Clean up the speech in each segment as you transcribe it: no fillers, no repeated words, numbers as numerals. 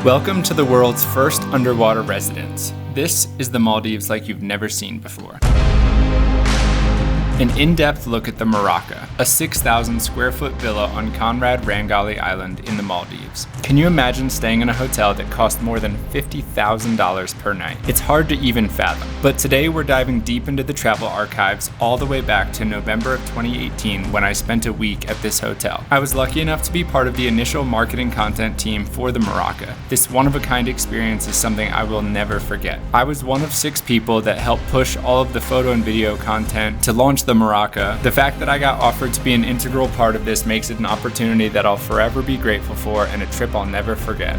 Welcome to the world's first underwater residence. This is the Maldives like you've never seen before. An in-depth look at the MURAKA, a 6,000 square foot villa on Conrad Rangali Island in the Maldives. Can you imagine staying in a hotel that cost more than $50,000 per night? It's hard to even fathom. But today we're diving deep into the travel archives all the way back to November of 2018 when I spent a week at this hotel. I was lucky enough to be part of the initial marketing content team for the MURAKA. This one-of-a-kind experience is something I will never forget. I was one of 6 people that helped push all of the photo and video content to launch the MURAKA. The fact that I got offered to be an integral part of this makes it an opportunity that I'll forever be grateful for and a trip I'll never forget.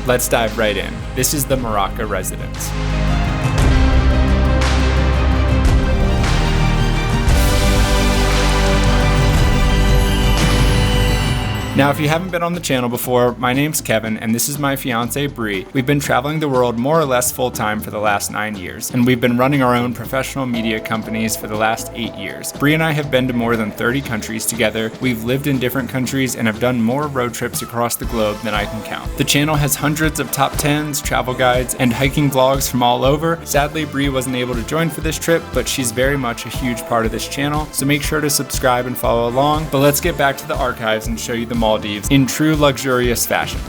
Let's dive right in. This is the MURAKA residence. Now, if you haven't been on the channel before, my name's Kevin, and this is my fiance, Bree. We've been traveling the world more or less full-time for the last 9 years, and we've been running our own professional media companies for the last 8 years. Bree and I have been to more than 30 countries together. We've lived in different countries and have done more road trips across the globe than I can count. The channel has hundreds of top 10s, travel guides, and hiking vlogs from all over. Sadly, Bree wasn't able to join for this trip, but she's very much a huge part of this channel, so make sure to subscribe and follow along. But let's get back to the archives and show you the Maldives in true luxurious fashion.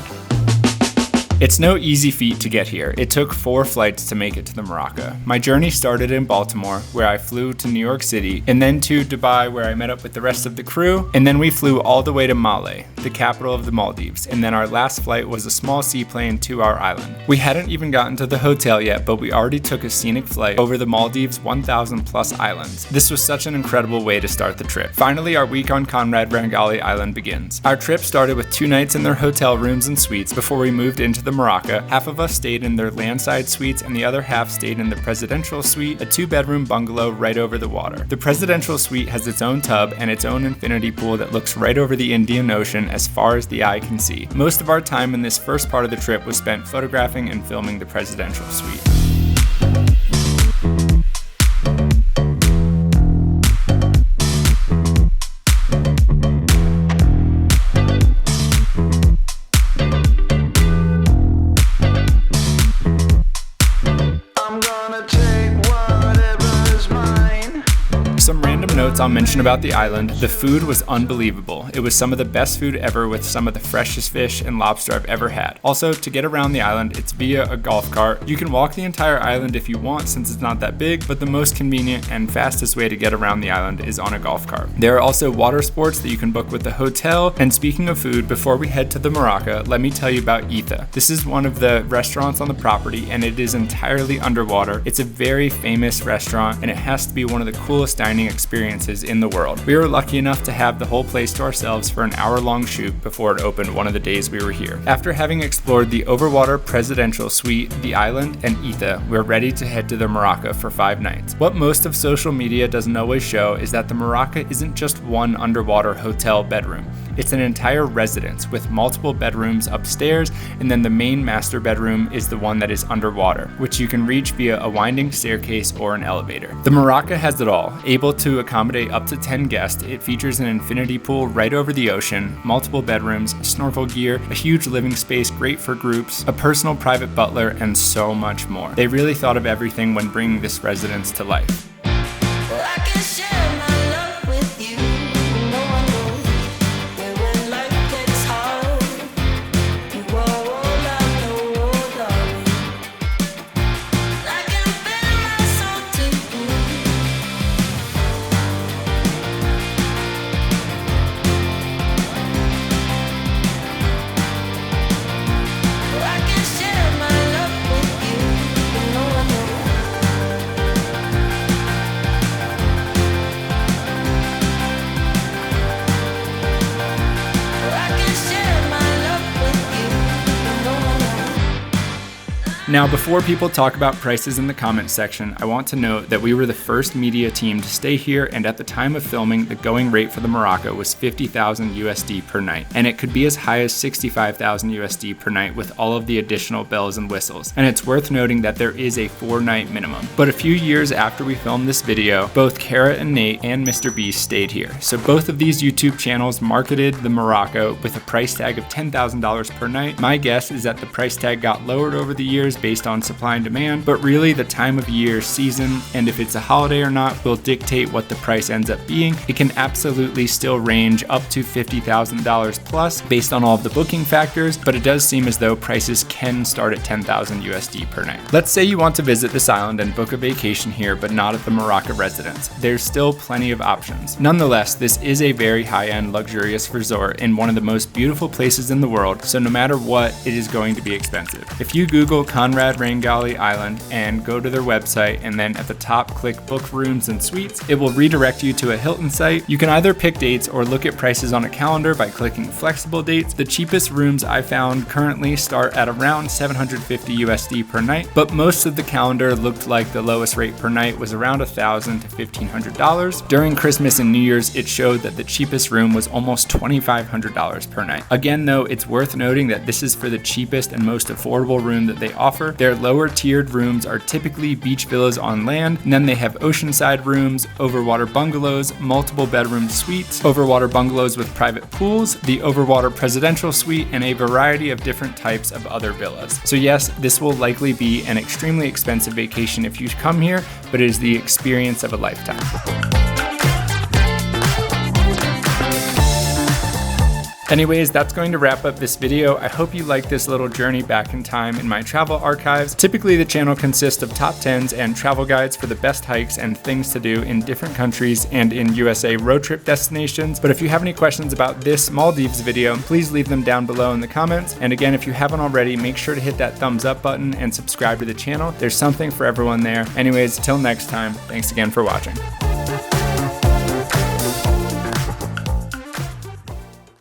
It's no easy feat to get here. It took 4 flights to make it to the MURAKA. My journey started in Baltimore, where I flew to New York City, and then to Dubai, where I met up with the rest of the crew, and then we flew all the way to Malé, the capital of the Maldives, and then our last flight was a small seaplane to our island. We hadn't even gotten to the hotel yet, but we already took a scenic flight over the Maldives' 1,000 plus islands. This was such an incredible way to start the trip. Finally, our week on Conrad Rangali Island begins. Our trip started with 2 nights in their hotel rooms and suites before we moved into the MURAKA. Half of us stayed in their landside suites and the other half stayed in the presidential suite, a 2-bedroom bungalow right over the water. The presidential suite has its own tub and its own infinity pool that looks right over the Indian Ocean as far as the eye can see. Most of our time in this first part of the trip was spent photographing and filming the presidential suite. Some random notes I'll mention about the island. The food was unbelievable. It was some of the best food ever with some of the freshest fish and lobster I've ever had. Also, to get around the island, it's via a golf cart. You can walk the entire island if you want since it's not that big, but the most convenient and fastest way to get around the island is on a golf cart. There are also water sports that you can book with the hotel. And speaking of food, before we head to the MURAKA, let me tell you about Itinerary. This is one of the restaurants on the property and it is entirely underwater. It's a very famous restaurant and it has to be one of the coolest dining experiences in the world. We were lucky enough to have the whole place to ourselves for an hour-long shoot before it opened one of the days we were here. After having explored the overwater presidential suite, the island, and Itinerary, we're ready to head to the MURAKA for 5 nights. What most of social media doesn't always show is that the MURAKA isn't just one underwater hotel bedroom. It's an entire residence with multiple bedrooms upstairs, and then the main master bedroom is the one that is underwater, which you can reach via a winding staircase or an elevator. The MURAKA has it all. Able to accommodate up to 10 guests, it features an infinity pool right over the ocean, multiple bedrooms, snorkel gear, a huge living space great for groups, a personal private butler, and so much more. They really thought of everything when bringing this residence to life. Now, before people talk about prices in the comments section, I want to note that we were the first media team to stay here, and at the time of filming, the going rate for the MURAKA was 50,000 USD per night, and it could be as high as 65,000 USD per night with all of the additional bells and whistles. And it's worth noting that there is a 4-night minimum. But a few years after we filmed this video, both Kara and Nate and Mr. Beast stayed here. So both of these YouTube channels marketed the MURAKA with a price tag of $10,000 per night. My guess is that the price tag got lowered over the years based on supply and demand, but really the time of year, season, and if it's a holiday or not will dictate what the price ends up being. It can absolutely still range up to $50,000 plus based on all of the booking factors, but it does seem as though prices can start at 10,000 USD per night. Let's say you want to visit this island and book a vacation here, but not at the MURAKA residence. There's still plenty of options. Nonetheless, this is a very high-end luxurious resort in one of the most beautiful places in the world, so no matter what, it is going to be expensive. If you Google Conrad Rangali Island and go to their website and then at the top click book rooms and suites, it will redirect you to a Hilton site. You can either pick dates or look at prices on a calendar by clicking flexible dates. The cheapest rooms I found currently start at around 750 USD per night, but most of the calendar looked like the lowest rate per night was around $1,000 to $1,500. During Christmas and New Year's, it showed that the cheapest room was almost $2,500 per night. Again though, it's worth noting that this is for the cheapest and most affordable room that they offer. Their lower tiered rooms are typically beach villas on land, and then they have oceanside rooms, overwater bungalows, multiple bedroom suites, overwater bungalows with private pools, the overwater presidential suite, and a variety of different types of other villas. So yes, this will likely be an extremely expensive vacation if you come here, but it is the experience of a lifetime. Anyways, that's going to wrap up this video. I hope you liked this little journey back in time in my travel archives. Typically, the channel consists of top 10s and travel guides for the best hikes and things to do in different countries and in USA road trip destinations. But if you have any questions about this Maldives video, please leave them down below in the comments. And again, if you haven't already, make sure to hit that thumbs up button and subscribe to the channel. There's something for everyone there. Anyways, till next time, thanks again for watching.